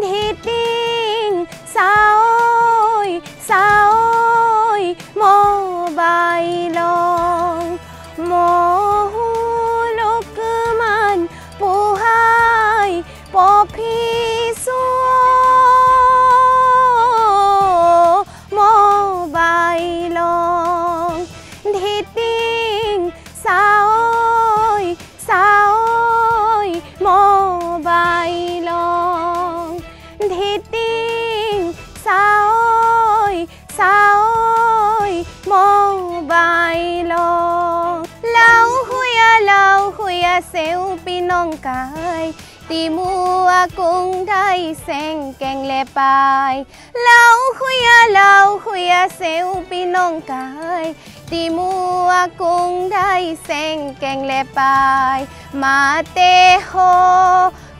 ধিটিং চাঐ চাঐ মোবাইলং মহুলকমান পোহাই পফিছো মোবাইলং ধিটিং চাঐ চাঐ মোবাইলং ধিটিং চাঐ চাঐ মোবাইলং লাও হুয়া সেউ পিনংকাই Timua kung dai seng keng le pai lau huya seu pinong kai Timua kung dai seng keng le pai mate ho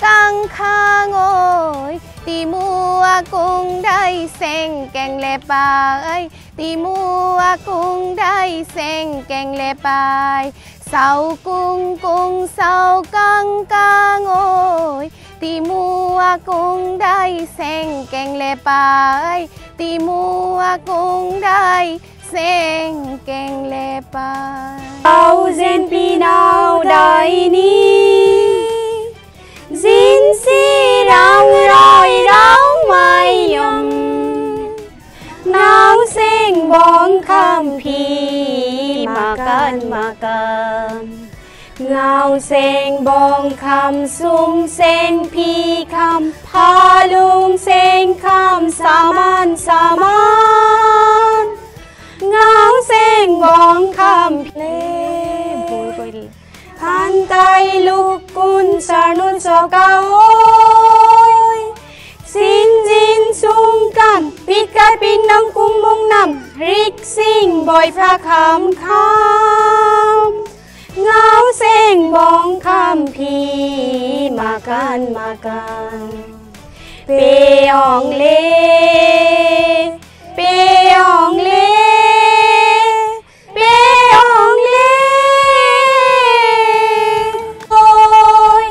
kang khangoi Timua kung dai seng keng le pai Timua kung dai seng keng le pai Sao cung sao căng căng ôi Timua cung đai sen keng le pai Timua cung đai sen keng le pai Ao zen pinao dai ni Zin si rong roi rong mai yong Nao sen bong kham pi makan Ngao sen bong kham sum sen pi kham Palung sen kham saman Ngao sen bong kham le Han tai luk kun sarnun so kaoy Sin jin sung kan Pit kai pin nang kum mung nam Rik sing boy pra kham kham Ngao sen bong kham pi makan Peong le Peong le Peong le Ôi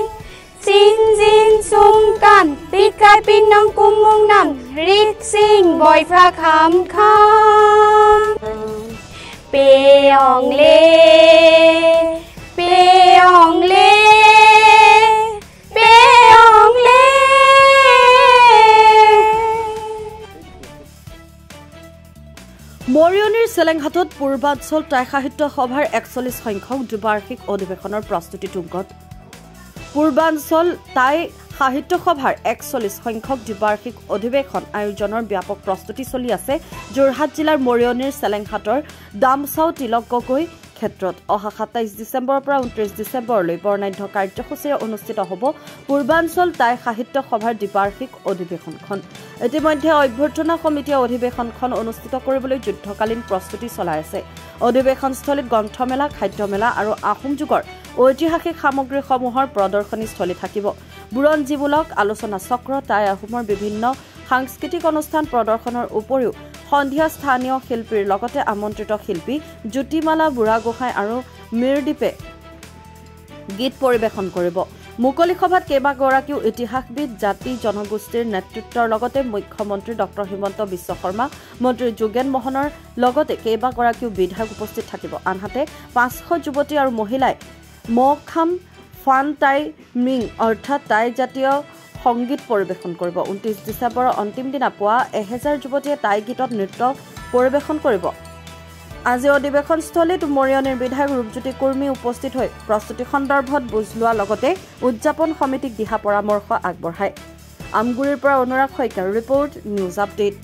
Sin jin sung kan Pit kai pin nang kum mung nam Rik sing boy pra kham kham Peong le Peong le Peong le মৰিয়নিৰ চেলেংঘাটত পূৰ্বাঞ্চল টাই সাহিত্য সভাৰ 41 সংখ্যক দ্বিবাৰ্ষিক অধিৱেশনৰ প্ৰস্তুতি তুংগত পূৰ্বাঞ্চল টাই সাহিত্য সভাৰ 41 সংখ্যক দ্বিবাৰ্ষিক অধিৱেশন আয়োজনৰ ব্যাপক প্ৰস্তুতি চলি আছে যোৰহাট জিলাৰ মৰিয়নিৰ চেলেংঘাটৰ দামচাও তিলক গগৈ ক্ষেত্ৰত অহা 27 ডিসেম্বৰৰ পৰা 29 ডিসেম্বৰলৈ বৰ্ণাঢ্য কাৰ্যসূচীৰে অনুষ্ঠিত হ'ব পূৰ্বাঞ্চল টাই সাহিত্য সভাৰ দ্বিবাৰ্ষিক অধিৱেশনখন ইতিমধ্যে অভ্যৰ্থনা সমিতিয়ে অধিৱেশনখন অনুষ্ঠিত কৰিবলৈ যুদ্ধকালীন প্ৰস্তুতি চলাই আছে অধিৱেশনস্থলীত গ্ৰন্থমেলা খাদ্যমেলা আৰু আহোম যুগৰ ঐতিহাসিক সামগ্ৰীসমূহৰ প্ৰদৰ্শনীস্থলী থাকিব বুৰঞ্জীমূলক আলোচনা চক্ৰ টাই আহোমৰ বিভিন্ন সাংস্কৃতিক অনুষ্ঠান প্ৰদৰ্শনৰ উপৰিও সন্ধিয়া স্থানীয় শিল্পীৰ লগতে আমন্ত্ৰিত শিল্পী জ্যোতিমালা বুঢ়াগোহাঁই আৰু মিৰদীপে গীত পৰিৱেশন কৰিব মুকলি সভাত কেইবাগৰাকীও ইতিহাসবিদ জাতি জনগোষ্ঠীৰ নেতৃত্বৰ লগতে মুখ্যমন্ত্ৰী ডক্টৰ হিমন্ত বিশ্ব শৰ্মা মন্ত্ৰী যোগেন মোহনৰ লগতে কেইবাগৰাকীও বিধায়ক উপস্থিত থাকিব আনহাতে 500 যুৱতী আৰু মহিলাই মখাম ফান টাই মিং অৰ্থাৎ টাই জাতীয় সংগীত পৰিৱেশন কৰিব 29 ডিসেম্বৰৰ অন্তিম দিনা পুৱা 1000 যুৱতীয়ে টাই গীতত নৃত্য পৰিৱেশন কৰিব আজি অধিৱেশনস্থলীত মৰিয়নিৰ বিধায়ক ৰূপজ্যোতি কুৰ্মী উপস্থিত হৈ প্ৰস্তুতি সন্দৰ্ভত বুজ লোৱাৰ লগতে উদযাপন সমিতিক দিহা পৰামৰ্শ আগবঢ়ায় আমগুৰিৰ পৰা অনুৰাগ শইকীয়াৰ ৰিপৰ্ট নিউজ আপডেট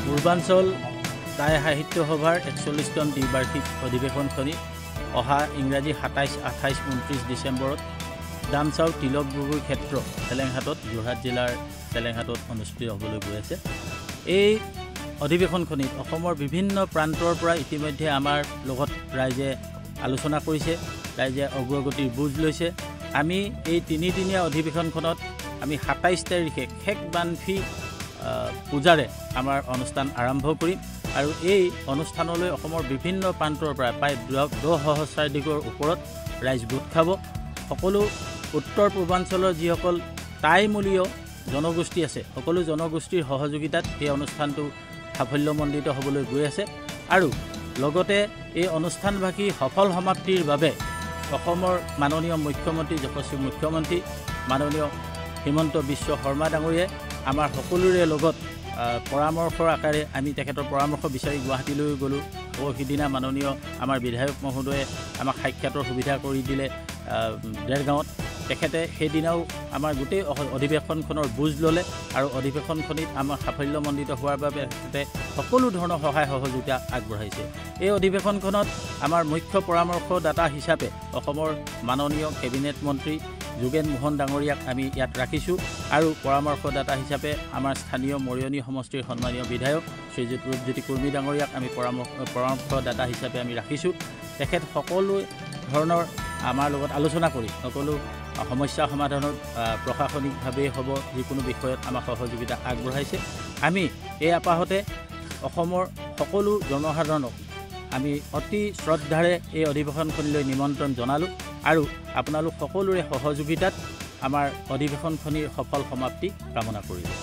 পূৰ্বাঞ্চল টাই সাহিত্য সভাৰ 41তম দ্বিবাৰ্ষিক অধিৱেশনখনি অহা ইংৰাজী 27, 28, 29 ডিসেম্বৰত দামচাও তিলক গগৈ ক্ষেত্ৰ চেলেংঘাটত যোৰহাট জিলাৰ চেলেংহাটত অনুষ্ঠিত হ'বলৈ গৈ আছে। এই অধিৱেশনখনিত অসমৰ বিভিন্ন প্ৰান্তৰ পৰা ইতিমধ্যে আমাৰ লগত ৰাইজে আলোচনা কৰিছে, ৰাইজে অগ্ৰগতিৰ বুজ লৈছে। আমি এই 3 দিনীয়া অধিৱেশনখনত আমি 27 তাৰিখে শেষবানফি পূজাৰে আমাৰ অনুষ্ঠান আৰম্ভ কৰিম আৰু এই অনুষ্ঠানলৈ অসমৰ বিভিন্ন প্ৰান্তৰ পৰা প্ৰায় 10 সহস্ৰাধিকৰ ওপৰত ৰাইজ গোট খাব। সকলো উত্তৰ পূৰ্বাঞ্চলৰ যিসকল টাইমূলীয় জনগোষ্ঠী আছে, সকলো জনগোষ্ঠীৰ সহযোগিতাত এই অনুষ্ঠানটো সাফল্যমণ্ডিত হ'বলৈ গৈ আছে আৰু লগতে এই অনুষ্ঠানভাগী সফল সমাপ্তিৰ বাবে অসমৰ মাননীয় মুখ্যমন্ত্ৰী, যশস্বী মুখ্যমন্ত্ৰী মাননীয় হিমন্ত বিশ্ব শৰ্মা ডাঙৰীয়াই আমাৰ সকলোৰে লগত পৰামৰ্শৰ আকাৰে আমি তেখেতৰ পৰামৰ্শ বিচাৰি গুৱাহাটীলৈ গ'লোঁ। সিদিনা মাননীয় আমাৰ বিধায়ক মহোদয়ে আমাক সাক্ষাতৰ সুবিধা কৰি দিলে দেৰগাঁৱত। তেখেতে সেইদিনাও আমাৰ গোটেই অধিৱেশনখনৰ বুজ ল'লে আৰু অধিৱেশনখনিত আমাৰ সাফল্যমণ্ডিত হোৱাৰ বাবে তেখেতে সকলো ধৰণৰ সহায় সহযোগিতা আগবঢ়াইছে। এই অধিৱেশনখনত আমাৰ মুখ্য পৰামৰ্শদাতা হিচাপে অসমৰ মাননীয় কেবিনেট মন্ত্ৰী যোগেন মোহন ডাঙৰীয়াক আমি ইয়াত ৰাখিছোঁ আৰু পৰামৰ্শদাতা হিচাপে আমাৰ স্থানীয় মৰিয়নি সমষ্টিৰ সন্মানীয় বিধায়ক শ্ৰীযুত ৰূপজ্যোতি কুৰ্মী ডাঙৰীয়াক আমি পৰামৰ্শদাতা হিচাপে আমি ৰাখিছোঁ। তেখেত সকলো ধৰণৰ আমাৰ লগত আলোচনা কৰি সকলো সমস্যা সমাধানত প্ৰশাসনিকভাৱেই হ'ব যিকোনো বিষয়ত আমাক সহযোগিতা আগবঢ়াইছে। আমি এই আপাহতে অসমৰ সকলো জনসাধাৰণক আমি অতি শ্ৰদ্ধাৰে এই অধিৱেশনখনিলৈ নিমন্ত্ৰণ জনালোঁ আৰু আপোনালোক সকলোৰে সহযোগিতাত আমাৰ অধিৱেশনখনিৰ সফল সমাপ্তি কামনা কৰিলোঁ।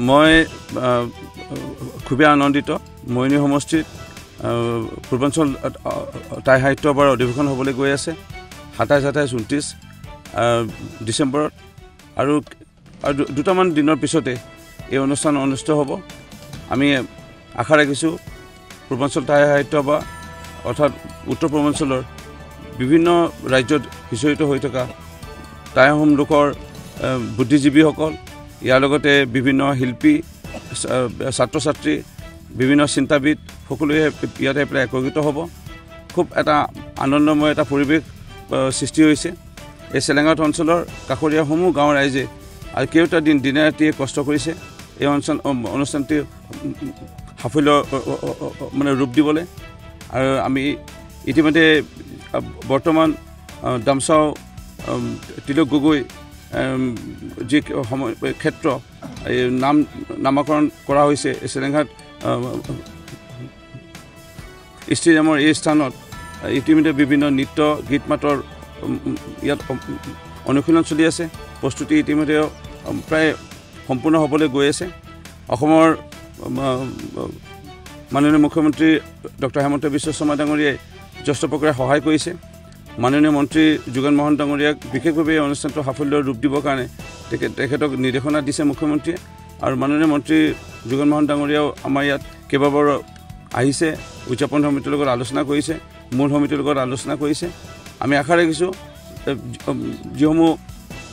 মই খুবেই আনন্দিত। মৰিয়নি সমষ্টিত পূৰ্বাঞ্চল টাই সাহিত্য সভাৰ অধিৱেশন হ'বলৈ গৈ আছে 27, 28, 29 ডিচেম্বৰত আৰু দুটামান দিনৰ পিছতে এই অনুষ্ঠান অনুষ্ঠিত হ'ব। আমি আশা ৰাখিছোঁ পূৰ্বাঞ্চল টাই সাহিত্য সভা অৰ্থাৎ উত্তৰ পূৰ্বাঞ্চলৰ বিভিন্ন ৰাজ্যত সিঁচৰিত হৈ থকা টাই আহোম লোকৰ বুদ্ধিজীৱীসকল, ইয়াৰ লগতে বিভিন্ন শিল্পী, ছাত্ৰ ছাত্ৰী, বিভিন্ন চিন্তাবিদ সকলোৱে ইয়াতে প্ৰায় একত্ৰিত হ'ব। খুব এটা আনন্দময় এটা পৰিৱেশ সৃষ্টি হৈছে। এই চেলেংহাট অঞ্চলৰ কাষৰীয়া সমূহ গাঁৱৰ ৰাইজে আৰু কেইটা দিনে ৰাতিয়ে কষ্ট কৰিছে এই অনুষ্ঠানটি সাফল্য ৰূপ দিবলৈ। আৰু আমি ইতিমধ্যে বৰ্তমান দামচাও তিলক গগৈ যি সময় ক্ষেত্ৰ নামকৰণ কৰা হৈছে চেলেংহাট ষ্টেডিয়ামৰ এই স্থানত ইতিমধ্যে বিভিন্ন নৃত্য গীত মাতৰ ইয়াত অনুশীলন চলি আছে। প্ৰস্তুতি ইতিমধ্যে প্ৰায় সম্পূৰ্ণ হ'বলৈ গৈ আছে। অসমৰ মাননীয় মুখ্যমন্ত্ৰী ডক্টৰ হিমন্ত বিশ্ব শৰ্মা ডাঙৰীয়াই যথেষ্ট প্ৰকাৰে সহায় কৰিছে। মাননীয় মন্ত্ৰী যোগেন মোহন ডাঙৰীয়াক বিশেষভাৱে এই অনুষ্ঠানটো সাফল্য ৰূপ দিবৰ কাৰণে তেখেতক নিৰ্দেশনা দিছে মুখ্যমন্ত্ৰীয়ে। আৰু মাননীয় মন্ত্ৰী যোগেন মোহন ডাঙৰীয়াও আমাৰ ইয়াত কেইবাবাৰ আহিছে, উদযাপন সমিতিৰ লগত আলোচনা কৰিছে, মূল সমিতিৰ লগত আলোচনা কৰিছে। আমি আশা ৰাখিছোঁ যিসমূহ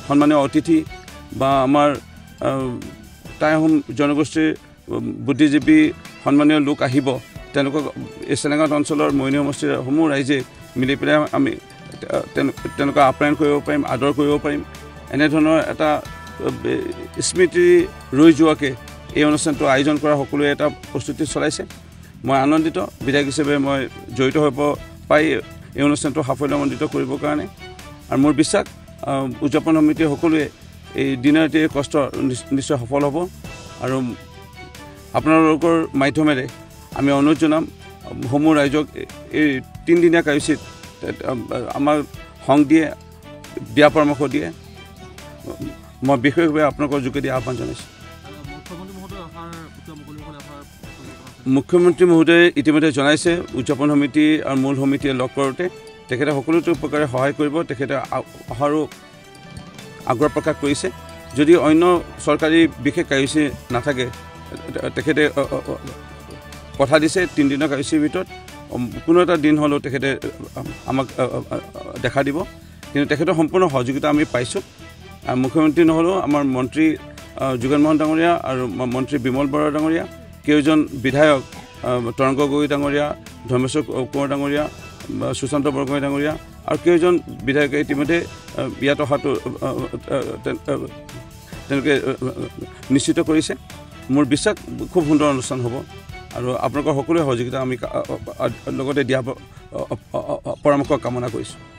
সন্মানীয় অতিথি বা আমাৰ টাই আহোম জনগোষ্ঠীৰ বুদ্ধিজীৱী সন্মানীয় লোক আহিব, তেওঁলোকক এই চেলেংহাট অঞ্চলৰ মৰিয়নি সমষ্টিৰ সমূহ ৰাইজে মিলি পেলাই আমি তেওঁলোকক আপ্যায়ন কৰিব পাৰিম, আদৰ কৰিব পাৰিম। এনেধৰণৰ এটা স্মৃতি ৰৈ যোৱাকৈ এই অনুষ্ঠানটো আয়োজন কৰা সকলোৱে এটা প্ৰস্তুতি চলাইছে। মই আনন্দিত বিধায়ক হিচাপে মই জড়িত হৈ পাই এই অনুষ্ঠানটো সাফল্যমণ্ডিত কৰিবৰ কাৰণে। আৰু মোৰ বিশ্বাস উদযাপন সমিতিয়ে সকলোৱে এই দিনে ৰাতিয়ে কষ্ট নিশ্চয় সফল হ'ব। আৰু আপোনালোকৰ মাধ্যমেৰে আমি অনুৰোধ জনাম সমূহ ৰাইজক এই 3 দিনীয়া কাৰ্যসূচীত আমাৰ সংগ দিয়ে, দিহা পৰামৰ্শ দিয়ে। মই বিশেষভাৱে আপোনালোকৰ যোগেদি আহ্বান জনাইছোঁ। মুখ্যমন্ত্ৰী মহোদয়ে ইতিমধ্যে জনাইছে উদযাপন সমিতি আৰু মূল সমিতিয়ে লগ কৰোঁতে তেখেতে সকলোটো প্ৰকাৰে সহায় কৰিব। তেখেতে অহাৰো আগ্ৰহ প্ৰকাশ কৰিছে। যদি অন্য চৰকাৰী বিশেষ কাৰ্যসূচী নাথাকে তেখেতে কথা দিছে 3 দিনৰ কাৰ্যসূচীৰ ভিতৰত কোনো এটা দিন হ'লেও তেখেতে আমাক দেখা দিব। কিন্তু তেখেতৰ সম্পূৰ্ণ সহযোগিতা আমি পাইছোঁ। মুখ্যমন্ত্ৰী নহ'লেও আমাৰ মন্ত্ৰী যোগেন মোহন ডাঙৰীয়া আৰু মন্ত্ৰী বিমল বৰা ডাঙৰীয়া, কেইজন বিধায়ক তৰংগ গগৈ ডাঙৰীয়া, ধৰ্মেশ্বৰ কোঁৱৰ ডাঙৰীয়া, সুশান্ত বৰগোহাঁই ডাঙৰীয়া, আৰু কেইজন বিধায়কে ইতিমধ্যে ইয়াত অহাটো তেওঁলোকে নিশ্চিত কৰিছে মোৰ বিশ্বাস খুব সুন্দৰ অনুষ্ঠান হ'ব আৰু আপোনালোকৰ সকলোৰে সহযোগিতা আমি লগতে দিয়া পৰামৰ্শ কামনা কৰিছোঁ